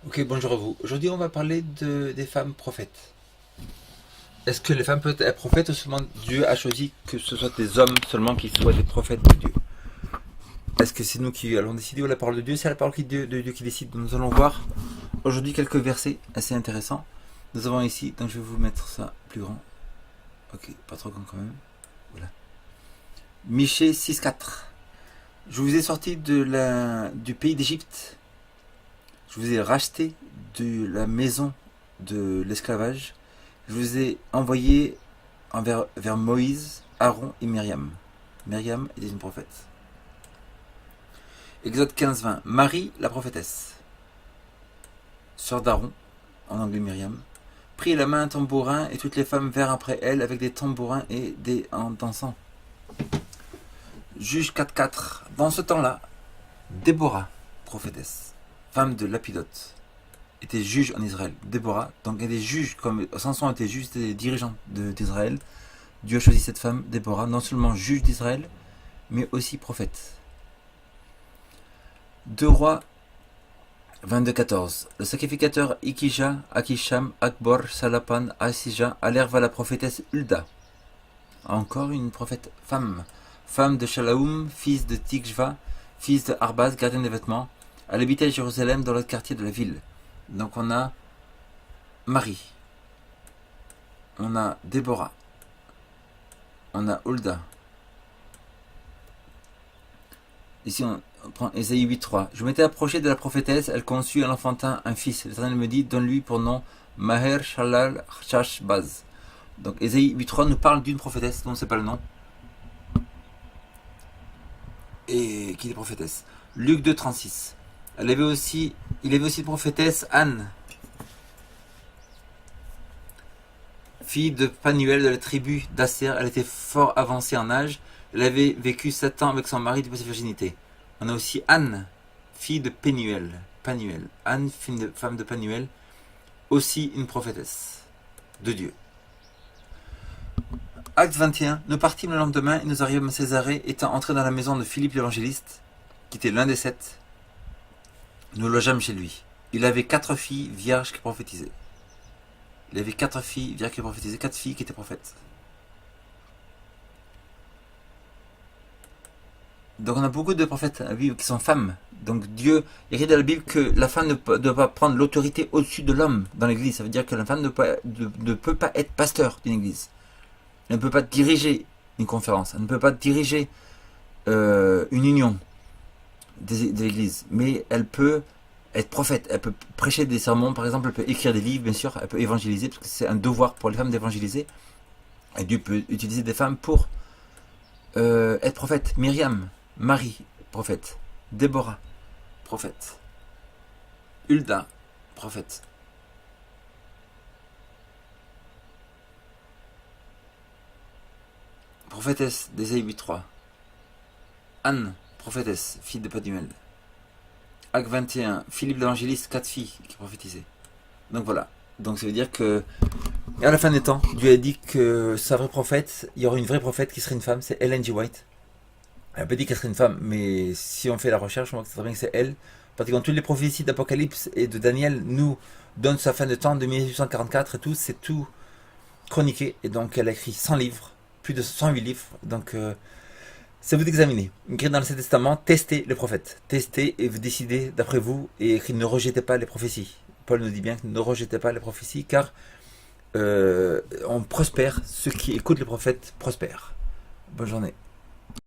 Ok, bonjour à vous. Aujourd'hui, on va parler des femmes prophètes. Est-ce que les femmes peuvent être prophètes ou seulement Dieu a choisi que ce soit des hommes seulement qui soient des prophètes de Dieu? Est-ce que c'est nous qui allons décider ou la parole de Dieu? C'est la parole de Dieu qui décide. Nous allons voir aujourd'hui quelques versets assez intéressants. Nous avons ici, donc je vais vous mettre ça plus grand. Ok, pas trop grand quand même. Voilà. Michée 6,4. Je vous ai sorti du pays d'Égypte. Je vous ai racheté de la maison de l'esclavage. Je vous ai envoyé vers Moïse, Aaron et Myriam. Myriam était une prophète. Exode 15-20. Marie, la prophétesse, sœur d'Aaron, en anglais Myriam, prit la main un tambourin et toutes les femmes vinrent après elle avec des tambourins et en dansant. Juge 4-4. Dans ce temps-là, Déborah, prophétesse, femme de Lapidote, était juge en Israël. Déborah, donc elle est juge, comme Samson était juge, était dirigeant d'Israël. Dieu a choisi cette femme, Déborah, non seulement juge d'Israël, mais aussi prophète. 2 Rois 22-14. Le sacrificateur Ikija, Akisham, Akbor, Salapan, Asija allèrent vers la prophétesse Hulda. Encore une prophète femme. Femme de Shalaoum, fils de Tikva, fils de Arbaz, gardien des vêtements. Elle habitait à Jérusalem dans l'autre quartier de la ville. Donc on a Marie. On a Déborah. On a Hulda. Ici on prend Ésaïe 8.3. Je m'étais approché de la prophétesse, elle conçut un enfantin, un fils. L'Éternel me dit, donne-lui pour nom Maher Shalal Shashbaz. Donc Ésaïe 8.3 nous parle d'une prophétesse dont on ne sait pas le nom. Et qui est prophétesse. Luc 2.36. Il avait aussi une prophétesse, Anne, fille de Panuel de la tribu d'Asser. Elle était fort avancée en âge. Elle avait vécu 7 ans avec son mari depuis sa virginité. On a aussi Anne, fille de Pénuel. Anne, femme de Panuel, aussi une prophétesse de Dieu. Acte 21. Nous partîmes le lendemain et nous arrivâmes à Césarée, étant entrés dans la maison de Philippe l'évangéliste, qui était l'un des 7. Nous logeâmes chez lui. Il avait 4 filles vierges qui prophétisaient. 4 filles qui étaient prophètes. Donc on a beaucoup de prophètes à la Bible qui sont femmes. Donc Dieu écrit dans la Bible que la femme ne doit pas prendre l'autorité au-dessus de l'homme dans l'église. Ça veut dire que la femme ne peut pas être pasteur d'une église. Elle ne peut pas diriger une conférence. Elle ne peut pas diriger une union de l'église. Mais elle peut être prophète. Elle peut prêcher des sermons, par exemple. Elle peut écrire des livres, bien sûr. Elle peut évangéliser, parce que c'est un devoir pour les femmes d'évangéliser. Et Dieu peut utiliser des femmes pour être prophète. Myriam, Marie, prophète. Déborah, prophète. Hulda, prophète. Prophétesse d'Ésaïe 8.3. Anne, prophétesse, fille de Panuel. Acte 21, Philippe l'évangéliste, 4 filles qui prophétisaient. Donc voilà. Donc ça veut dire que à la fin des temps, Dieu a dit que sa vraie prophète, il y aurait une vraie prophète qui serait une femme, c'est Ellen G. White. Elle n'a pas dit qu'elle serait une femme, mais si on fait la recherche, on voit que c'est très bien que c'est elle. Pratiquement toutes les prophéties d'Apocalypse et de Daniel nous donnent sa fin de temps de 1844 et tout, c'est tout chroniqué. Et donc elle a écrit 100 livres, plus de 108 livres. Donc c'est vous d'examiner. Écrit dans l'Ancien Testament, testez les prophètes. Testez et vous décidez d'après vous. Et écrit ne rejetez pas les prophéties. Paul nous dit bien que ne rejetez pas les prophéties car on prospère. Ceux qui écoutent les prophètes prospèrent. Bonne journée.